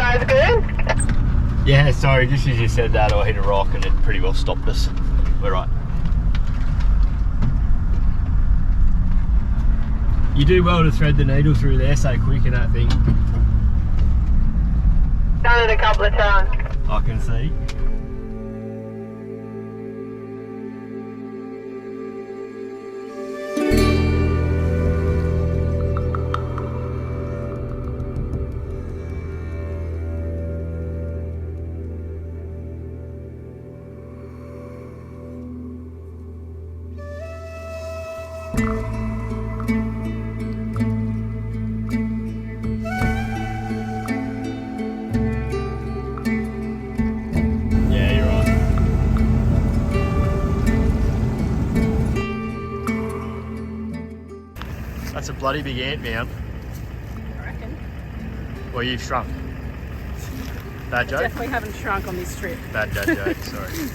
guys good? Yeah, sorry, just as you said that, I hit a rock and it pretty well stopped us. We're right. You do well to thread the needle through there so quick in that thing. Done it a couple of times. I can see. That's a bloody big ant mound. I reckon. Well, you've shrunk. Bad joke? Definitely haven't shrunk on this trip. Bad dad joke, sorry.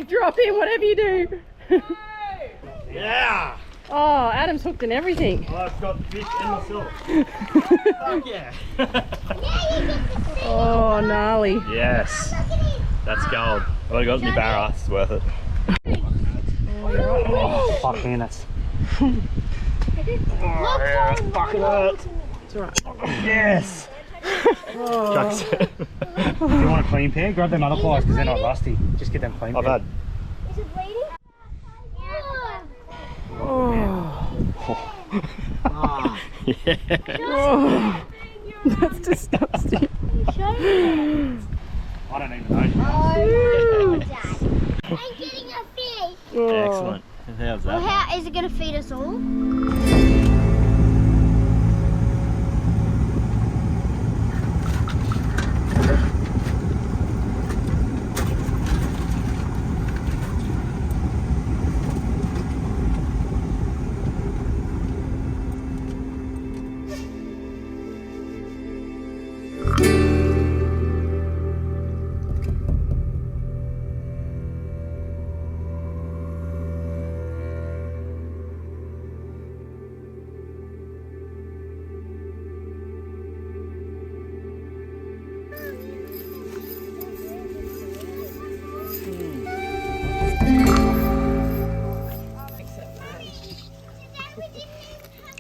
Drop in, whatever you do. Yeah! Oh, Adam's hooked in everything. I've got fish and myself. Fuck yeah! Oh, gnarly. Yes, that's gold. I've already got my barra, it's worth it. Oh, fuck man, that's... Oh yeah, that's fucking hurt. It's alright. Yes! If you want a clean pair, grab them other pliers because they're not rusty. Just get them clean. I've had. Is it bleeding? Oh. Yeah. Oh. That's disgusting. I don't even know. I'm getting a fish. Oh. Excellent. How's that? Well, how is it going to feed us all?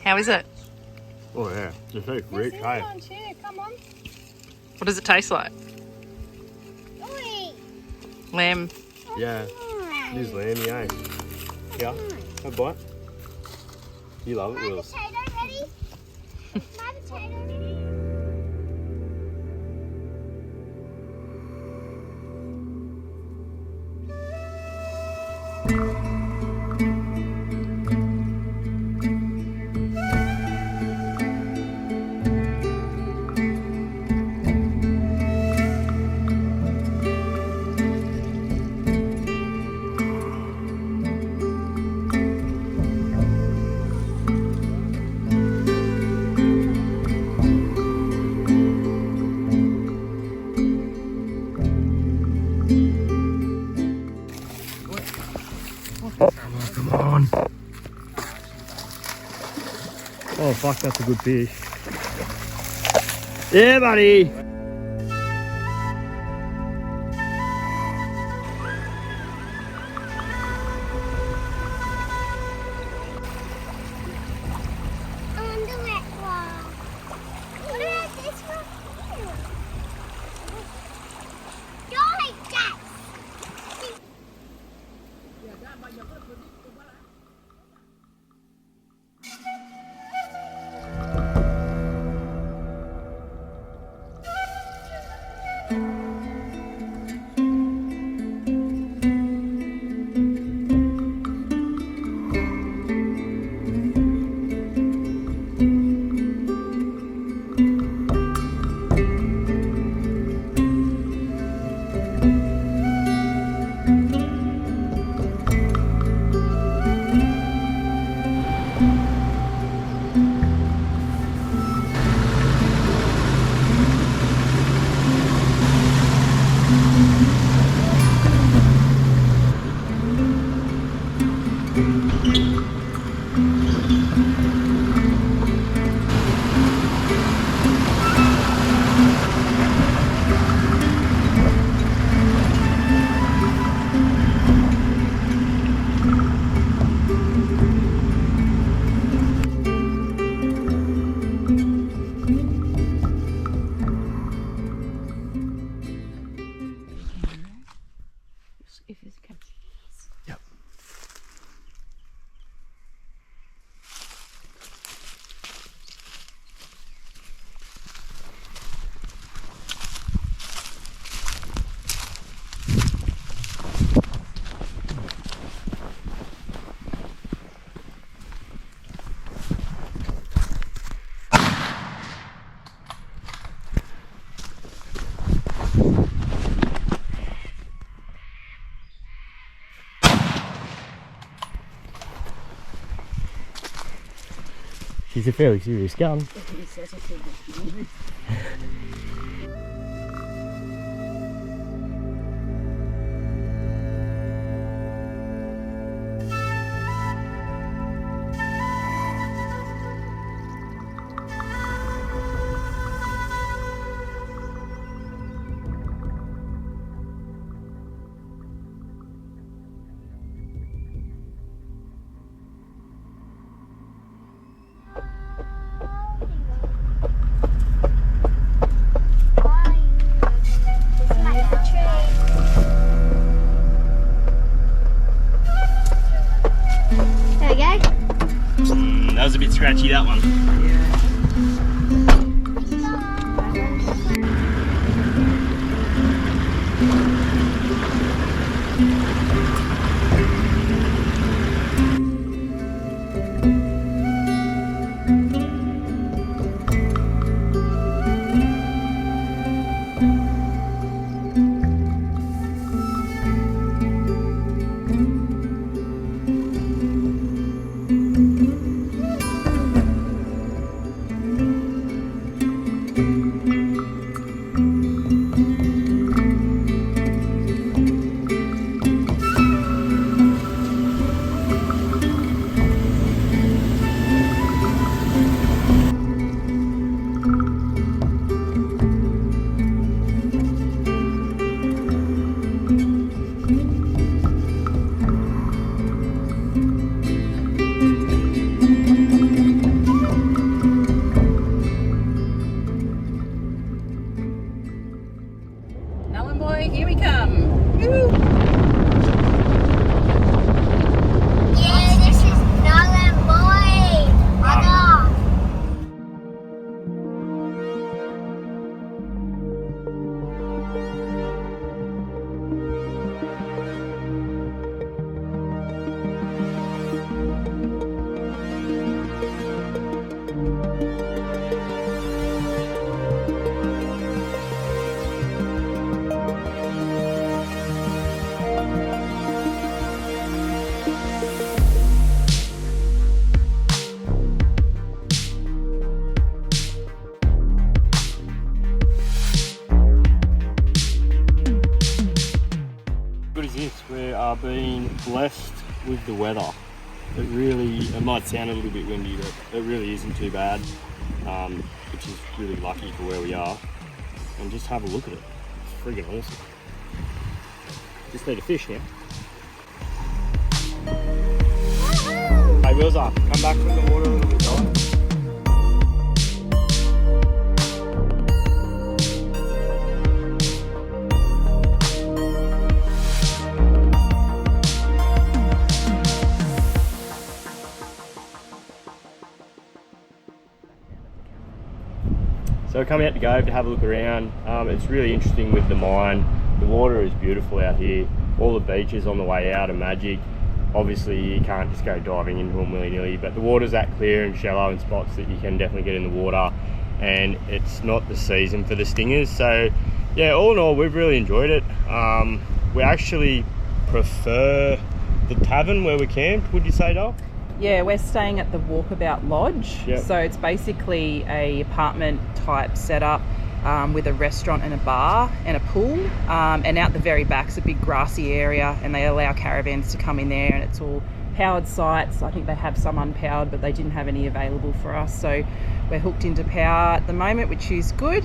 How is it? Oh yeah, it's very rich, hey? Come on. What does it taste like? Oi. Lamb. Yeah, it is lamby, eh? Yeah, have a bite. You love it, My Wills. potato ready? My potato ready? Oh fuck, that's a good fish. Yeah, buddy. On the wet one. What about this one here? Don't like that. Yep. She's a fairly serious gun. That was a bit scratchy, that one. Nhulunbuy, here we come. Woo! Yeah, this is Nhulunbuy. Mother. What is this? We are being blessed with the weather. it might sound a little bit windy, but it really isn't too bad, which is really lucky for where we are. And just have a look at it. It's friggin' awesome. Just need a fish now. Hey, wheels up. Come back from the water a little bit, guys. So coming out to Gove to have a look around. It's really interesting with the mine. The water is beautiful out here. All the beaches on the way out are magic. Obviously you can't just go diving into them willy-nilly, but the water's that clear and shallow in spots that you can definitely get in the water, and it's not the season for the stingers. So yeah, all in all, we've really enjoyed it. We actually prefer the tavern where we camped, would you say, Dol? Yeah, we're staying at the Walkabout Lodge. Yep. So it's basically a apartment type setup with a restaurant and a bar and a pool. And out the very back's a big grassy area, and they allow caravans to come in there, and it's all powered sites. I think they have some unpowered, but they didn't have any available for us. So we're hooked into power at the moment, which is good.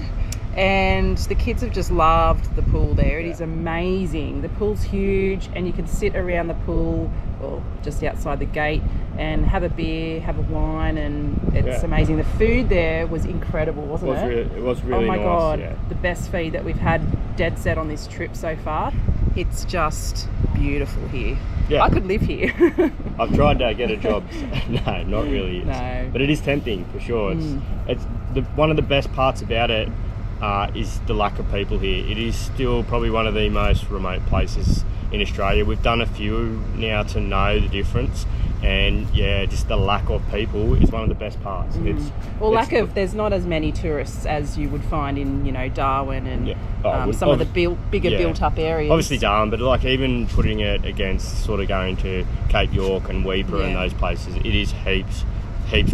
And the kids have just loved the pool there. It is amazing. The pool's huge, and you can sit around the pool or just outside the gate and have a beer, have a wine, and it's amazing. The food there was incredible, wasn't it? It was really nice. Oh my God, yeah. the best feed that we've had dead set on this trip so far. It's just beautiful here. Yeah. I could live here. I've tried to get a job. No, not really. No. But it is tempting for sure. It's one of the best parts about it is the lack of people here. It is still probably one of the most remote places in Australia. We've done a few now to know the difference, and yeah, just the lack of people is one of the best parts. There's not as many tourists as you would find in, you know, Darwin and some of the bigger built up areas. Obviously Darwin, but like even putting it against sort of going to Cape York and Weipa and those places, it is heaps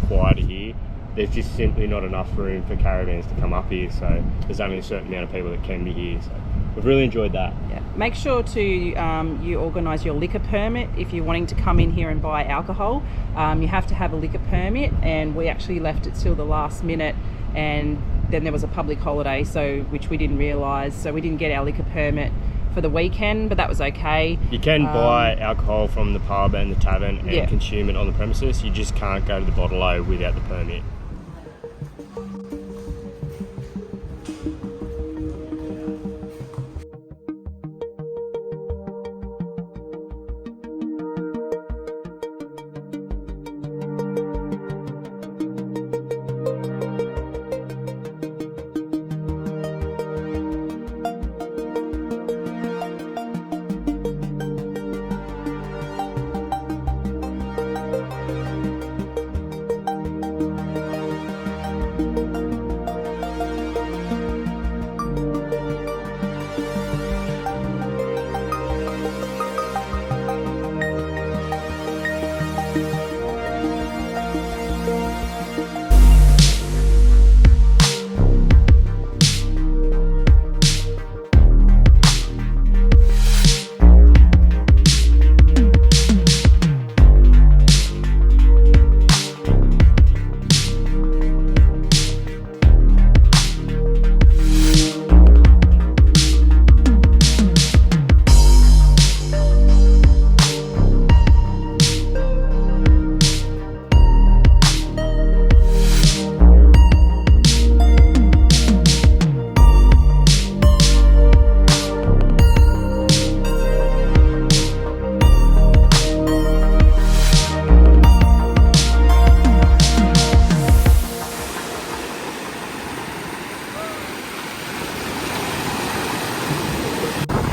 quieter here. There's just simply not enough room for caravans to come up here, so there's only a certain amount of people that can be here. So we've really enjoyed that. Yeah. Make sure to you organise your liquor permit if you're wanting to come in here and buy alcohol. You have to have a liquor permit, and we actually left it till the last minute, and then there was a public holiday, which we didn't realise, so we didn't get our liquor permit for the weekend, but that was okay. You can buy alcohol from the pub and the tavern and consume it on the premises. You just can't go to the bottle-o without the permit.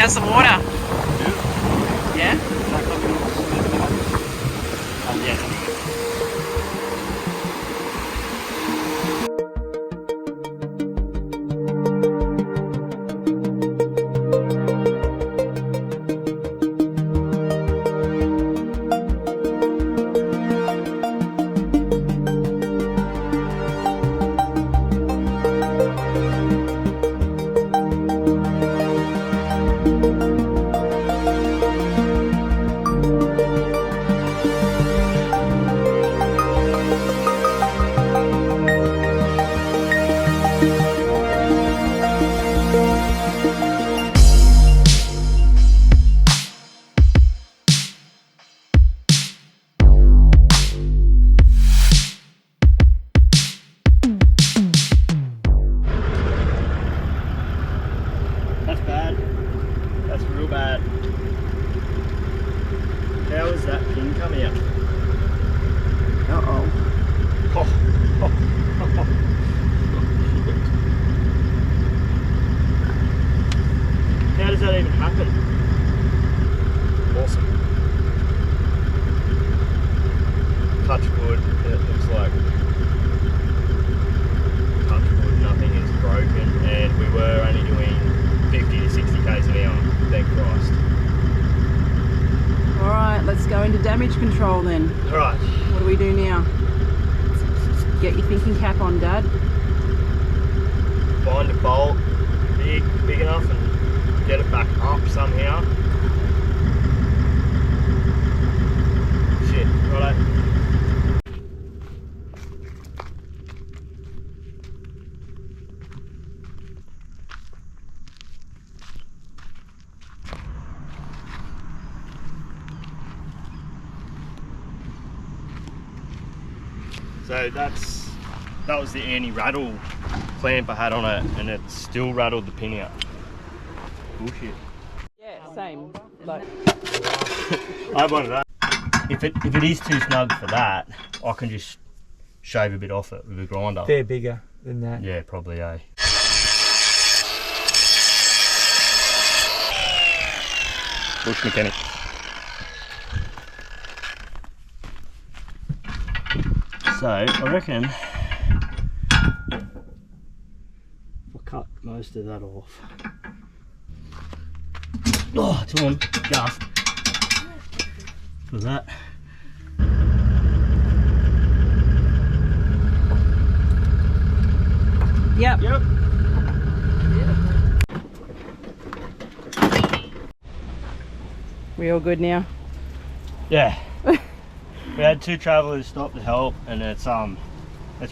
How's the water? Yeah? Yeah. it. Looks like touch wood, nothing is broken, and we were only doing 50 to 60 k's an hour. Thank Christ. All right, let's go into damage control then. All right. What do we do now? Get your thinking cap on, Dad. Find a bolt big enough and get it back up somehow. Shit, righto. So that was the anti-rattle clamp I had on it, and it still rattled the pin out. Bullshit. Yeah, same. Like, I wanted that. If it is too snug for that, I can just shave a bit off it with a grinder. They're bigger than that. Yeah, probably, eh? Bush mechanic. So, I reckon I'll cut most of that off. Oh, it's on, just for that. yep. Yep. We all good now? Yeah. We had 2 travellers stop to help, and it's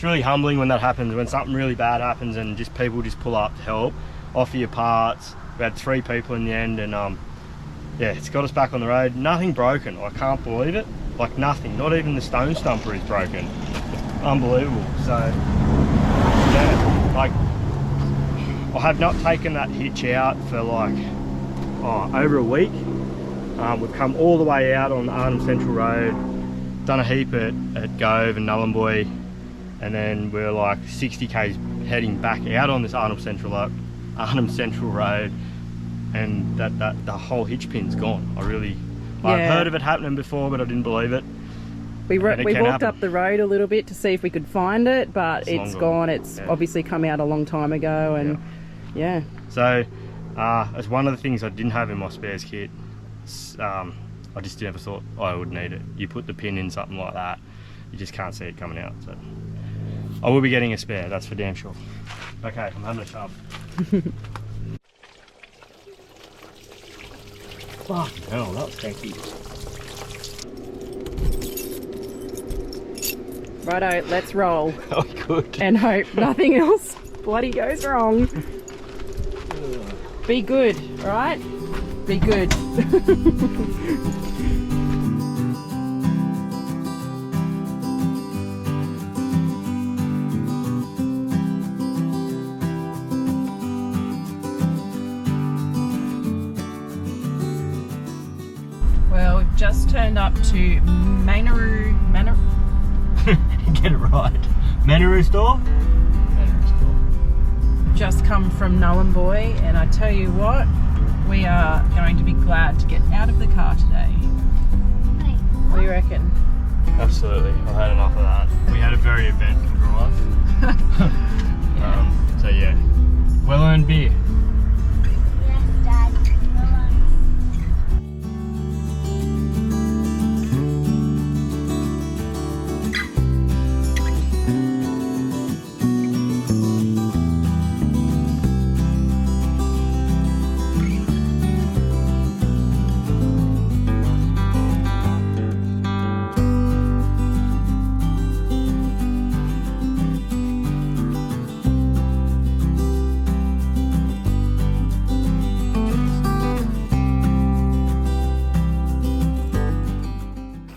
really humbling when that happens, when something really bad happens and just people just pull up to help, offer you parts. We had 3 people in the end, and yeah, it's got us back on the road. Nothing broken, I can't believe it. Like nothing, not even the stone stumper is broken. Unbelievable. So yeah, like I have not taken that hitch out for like over a week. We've come all the way out on the Arnhem Central Road, done a heap at Gove and Nhulunbuy, and then we're like 60 k's heading back out on this Arnhem Central Road, and the whole hitch pin's gone. I've heard of it happening before, but I didn't believe it. We walked up the road a little bit to see if we could find it, but it's gone. It's obviously come out a long time ago, and yeah. So it's one of the things I didn't have in my spares kit. I just never thought I would need it. You put the pin in something like that, you just can't see it coming out. So I will be getting a spare, that's for damn sure. Okay, I'm having a shove. Fucking hell, that was tanky. Righto, let's roll. Oh, good. And hope nothing else bloody goes wrong. Be good, alright? Be good. Well, we've just turned up to Get it right. Manaroo store? Manaroo store. just come from Nhulunbuy, and I tell you what, we are going to be glad to get out of the car today. What do you reckon? Absolutely, I've had enough of that. We had a very eventful drive. So yeah, well earned beer. Yes, Dad.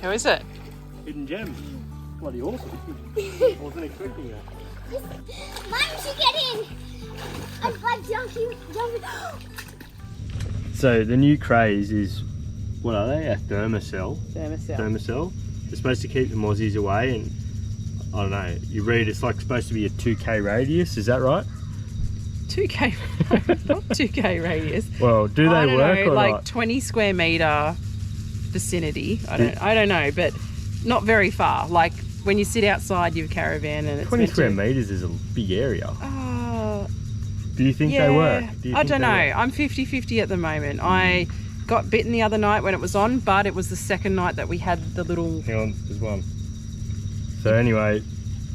How is it? Hidden gem. Bloody awesome. Wasn't expecting that. Mom should get in. I'm jumping. So the new craze is, what are they? A thermocell. Thermocell. It's supposed to keep the mozzies away, and I don't know, you read it's like supposed to be a 2k radius, is that right? 2k, not 2k radius. Well, do they work know, or like not? 20 square meter vicinity. I don't know, but not very far. Like when you sit outside your caravan and it's 20 square metres is a big area. Do you think they work? I don't know. I'm 50-50 at the moment. I got bitten the other night when it was on, but it was the second night that we had the little... Hang on, there's one. So anyway...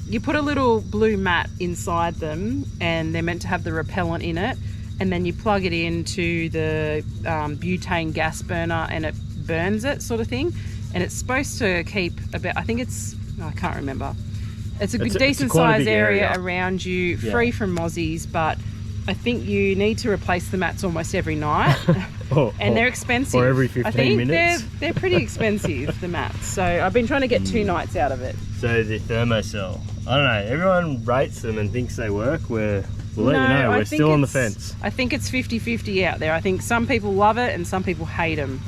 You put a little blue mat inside them and they're meant to have the repellent in it, and then you plug it into the butane gas burner and it burns it, sort of thing. And it's supposed to keep about, I think it's, I can't remember. It's a decent sized area around you, free from mozzies, but I think you need to replace the mats almost every night. And they're expensive. Or every 15 minutes. They're pretty expensive, the mats. So I've been trying to get 2 nights out of it. So the thermocell, I don't know, everyone rates them and thinks they work. We'll let you know, we're still on the fence. I think it's 50-50 out there. I think some people love it and some people hate them.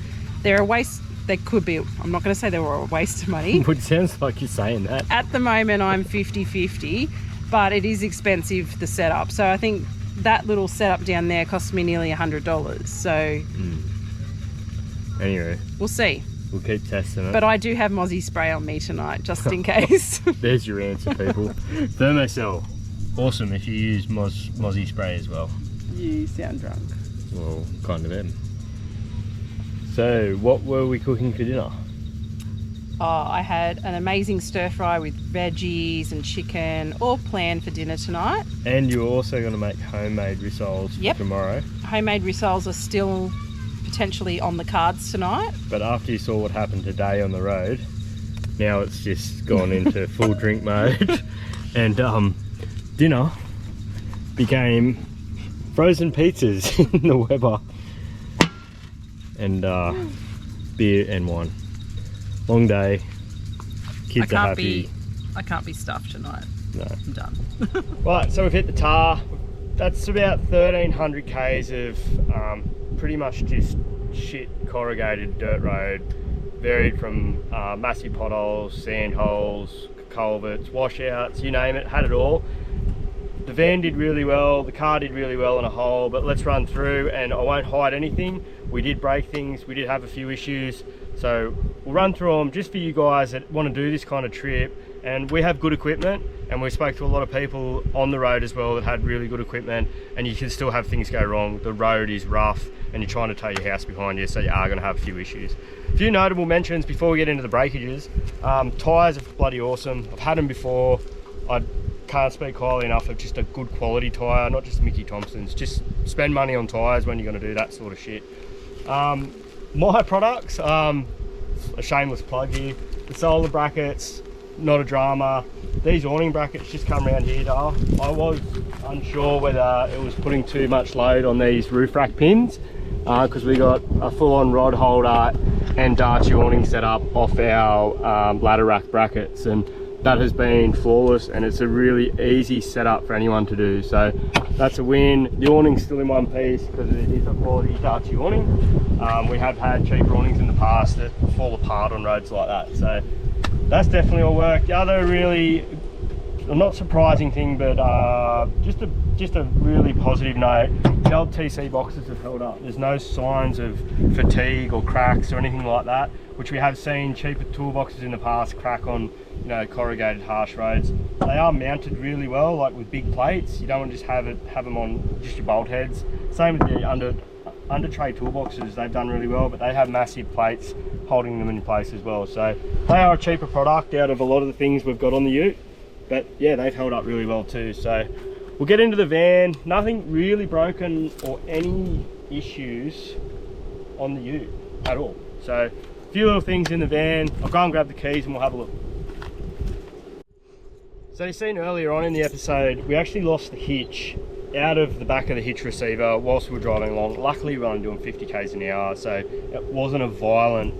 They're a waste. They could be, I'm not going to say they were a waste of money. It sounds like you're saying that. At the moment I'm 50-50, but it is expensive, the setup. So I think that little setup down there cost me nearly $100. So anyway, we'll see. We'll keep testing it. But I do have Mozzie spray on me tonight, just in case. There's your answer, people. Thermocell, awesome if you use Mozzie spray as well. You sound drunk. Well, kind of am. So, what were we cooking for dinner? Oh, I had an amazing stir fry with veggies and chicken, all planned for dinner tonight. And you're also going to make homemade rissoles for tomorrow. Homemade rissoles are still potentially on the cards tonight. But after you saw what happened today on the road, now it's just gone into full drink mode. And dinner became frozen pizzas in the Weber. And beer and wine. Long day. Kids are happy. I can't be stuffed tonight. No. I'm done. Right, so we've hit the tar. That's about 1,300 k's of pretty much just shit corrugated dirt road, varied from massive potholes, sand holes, culverts, washouts, you name it, had it all. The van did really well, the car did really well in a whole, but let's run through, and I won't hide anything. We did break things, we did have a few issues, so we'll run through them just for you guys that want to do this kind of trip. And we have good equipment, and we spoke to a lot of people on the road as well that had really good equipment, and you can still have things go wrong. The road is rough and you're trying to tow your house behind you, so you are going to have a few issues. A few notable mentions before we get into the breakages. Tyres are bloody awesome. I've had them before. I can't speak highly enough of just a good quality tyre, not just Mickey Thompson's. Just spend money on tyres when you're going to do that sort of shit. My products, a shameless plug here, the solar brackets, not a drama. These awning brackets just come around here, Dale. I was unsure whether it was putting too much load on these roof rack pins, because we got a full-on rod holder and Darchi awning set up off our ladder rack brackets, and that has been flawless, and it's a really easy setup for anyone to do. So that's a win. The awning's still in one piece because it is a quality Darchi awning. We have had cheaper awnings in the past that fall apart on roads like that, so that's definitely all work. The other really, not surprising thing, but just a really positive note, the old TC boxes have held up. There's no signs of fatigue or cracks or anything like that, which we have seen cheaper toolboxes in the past crack on, you know, corrugated harsh roads. They are mounted really well, like with big plates. You don't want to just have them on just your bolt heads. Same with the under tray toolboxes, they've done really well, but they have massive plates holding them in place as well. So they are a cheaper product out of a lot of the things we've got on the ute, but yeah, they've held up really well too. So we'll get into the van. Nothing really broken or any issues on the ute at all. So a few little things in the van. I'll go and grab the keys and we'll have a look. So you've seen earlier on in the episode, we actually lost the hitch out of the back of the hitch receiver whilst we were driving along. Luckily we were only doing 50 k's an hour, so it wasn't a violent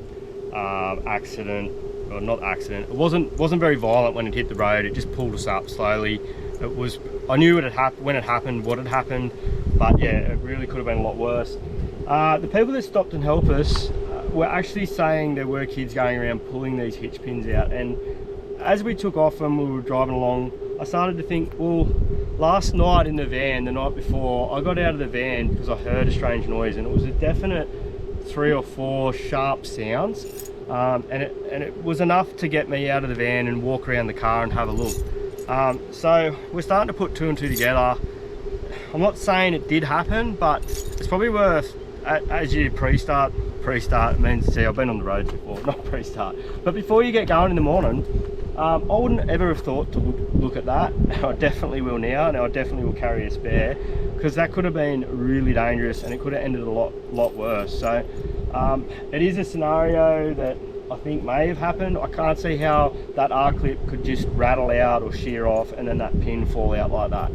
accident, or not accident. It wasn't very violent when it hit the road. It just pulled us up slowly. It was, I knew when it happened, what had happened, but yeah, it really could have been a lot worse. The people that stopped and helped us were actually saying there were kids going around pulling these hitch pins out, and as we took off and we were driving along, I started to think, well, last night in the van, the night before, I got out of the van because I heard a strange noise, and it was a definite 3 or 4 sharp sounds. and it was enough to get me out of the van and walk around the car and have a look. So we're starting to put two and two together. I'm not saying it did happen, but it's probably worth, as you pre-start means, see, I've been on the roads before, not pre-start, but before you get going in the morning, I wouldn't ever have thought to look at that. I definitely will now, and I definitely will carry a spare, because that could have been really dangerous and it could have ended a lot worse. So it is a scenario that I think may have happened. I can't see how that R-clip could just rattle out or shear off and then that pin fall out like that,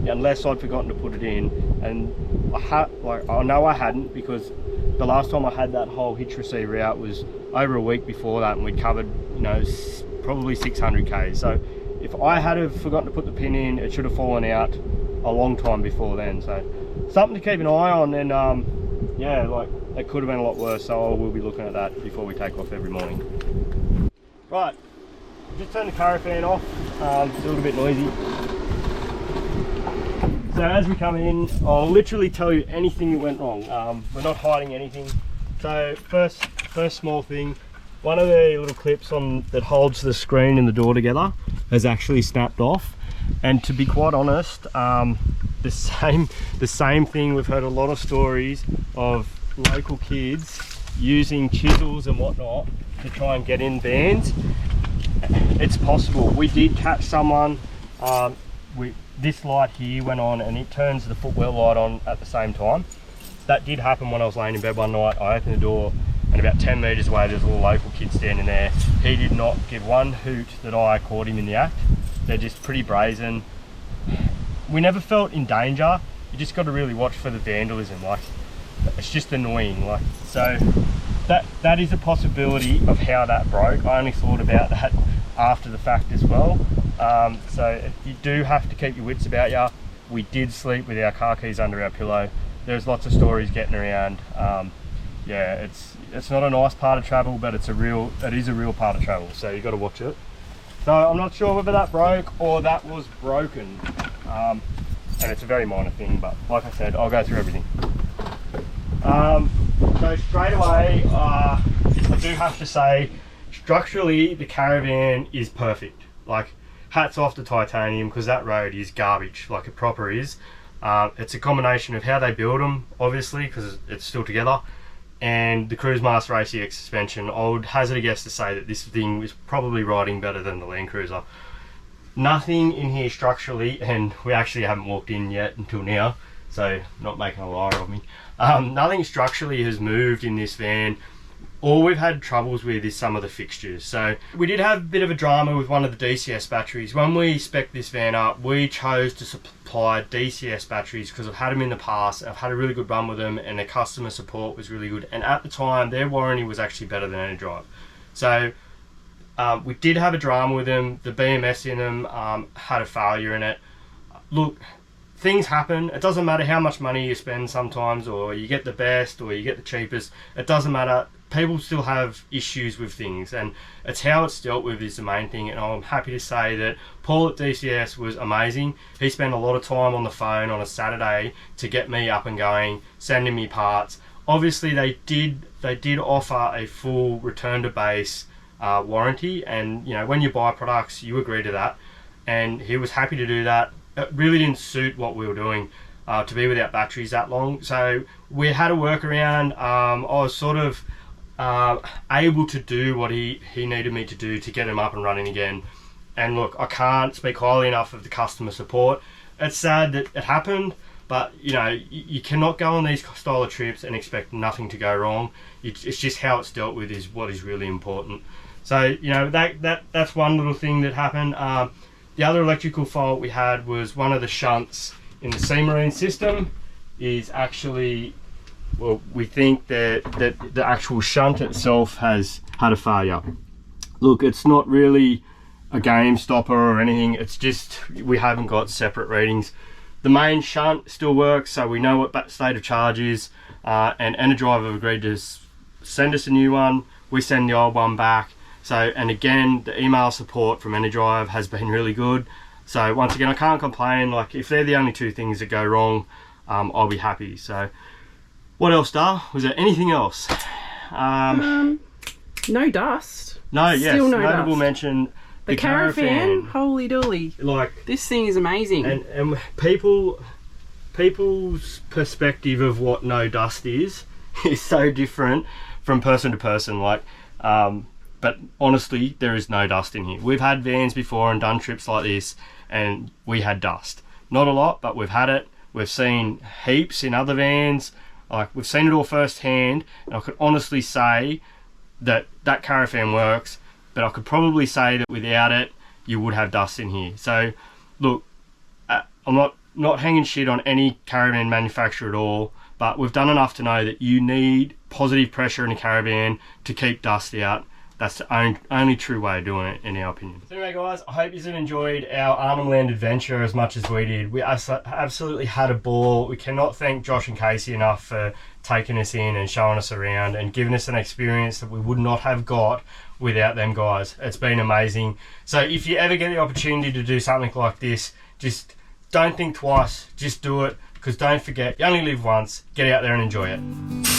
unless I'd forgotten to put it in. And I know I hadn't, because the last time I had that whole hitch receiver out was over a week before that, and we'd covered, you know, probably 600k. So if I had have forgotten to put the pin in, it should have fallen out a long time before then. So something to keep an eye on. And yeah, like, it could have been a lot worse, so I will be looking at that before we take off every morning. Right, just turned the caravan off. It's a little bit noisy. So as we come in, I'll literally tell you anything that went wrong. We're not hiding anything. So first small thing, one of the little clips that holds the screen and the door together has actually snapped off. And to be quite honest, the same thing, we've heard a lot of stories of local kids using chisels and whatnot to try and get in vans. It's possible. We did catch someone, this light here went on and it turns the footwell light on at the same time. That did happen when I was laying in bed one night. I opened the door and about 10 metres away there's a little local kid standing there. He did not give one hoot that I caught him in the act. They're just pretty brazen. We never felt in danger. You just got to really watch for the vandalism. Like, it's just annoying. Like, so that is a possibility of how that broke. I only thought about that after the fact as well. So you do have to keep your wits about you. We did sleep with our car keys under our pillow. There's lots of stories getting around. Yeah, it's not a nice part of travel, but it is a real part of travel. So you got to watch it. So I'm not sure whether that broke or that was broken. And it's a very minor thing, but like I said, I'll go through everything. So straight away, I do have to say, structurally, the caravan is perfect. Like, hats off to Titanium, because that road is garbage, like it proper is. It's a combination of how they build them, obviously, because it's still together, and the Cruisemaster ACX suspension. I would hazard a guess to say that this thing is probably riding better than the Land Cruiser. Nothing in here structurally, and we actually haven't walked in yet until now, so not making a liar of me. Nothing structurally has moved in this van. All we've had troubles with is some of the fixtures. So we did have a bit of a drama with one of the DCS batteries. When we spec'd this van up, we chose to supply DCS batteries because I've had them in the past. I've had a really good run with them, and their customer support was really good. And at the time, their warranty was actually better than Enerdrive. So we did have a drama with them. The BMS in them had a failure in it. Look, things happen. It doesn't matter how much money you spend sometimes, or you get the best or you get the cheapest. It doesn't matter. People still have issues with things, and it's how it's dealt with is the main thing. And I'm happy to say that Paul at DCS was amazing. He spent a lot of time on the phone on a Saturday to get me up and going, sending me parts. Obviously they did offer a full return to base warranty, and you know, when you buy products you agree to that, and he was happy to do that. It really didn't suit what we were doing to be without batteries that long, so we had a workaround. I was sort of able to do what he needed me to do to get him up and running again. And look, I can't speak highly enough of the customer support. It's sad that it happened, but you know, you cannot go on these style of trips and expect nothing to go wrong. It's just how it's dealt with is what is really important. So you know, that's one little thing that happened. The other electrical fault we had was one of the shunts in the Sea Marine system is actually, well, we think that the actual shunt itself has had a failure. Look, it's not really a game stopper or anything, it's just we haven't got separate readings. The main shunt still works, so we know what state of charge is, and Enerdrive have agreed to send us a new one. We send the old one back. So, and again, the email support from Enerdrive has been really good. So once again, I can't complain. Like, if they're the only two things that go wrong, I'll be happy. So what else, Dar? Was there anything else? No dust. No, yes, Still no notable dust. mention. The caravan, holy dooly. Like, This thing is amazing. and people's perspective of what no dust is so different from person to person. Like, but honestly, there is no dust in here. We've had vans before and done trips like this, and we had dust. Not a lot, but we've had it. We've seen heaps in other vans. Like, we've seen it all firsthand, and I could honestly say that that caravan works, but I could probably say that without it, you would have dust in here. So, look, I'm not hanging shit on any caravan manufacturer at all, but we've done enough to know that you need positive pressure in a caravan to keep dust out. That's the only true way of doing it, in our opinion. So anyway, guys, I hope you've enjoyed our Arnhem Land adventure as much as we did. We absolutely had a ball. We cannot thank Josh and Kasey enough for taking us in and showing us around and giving us an experience that we would not have got without them guys. It's been amazing. So if you ever get the opportunity to do something like this, just don't think twice. Just do it, because don't forget, you only live once. Get out there and enjoy it.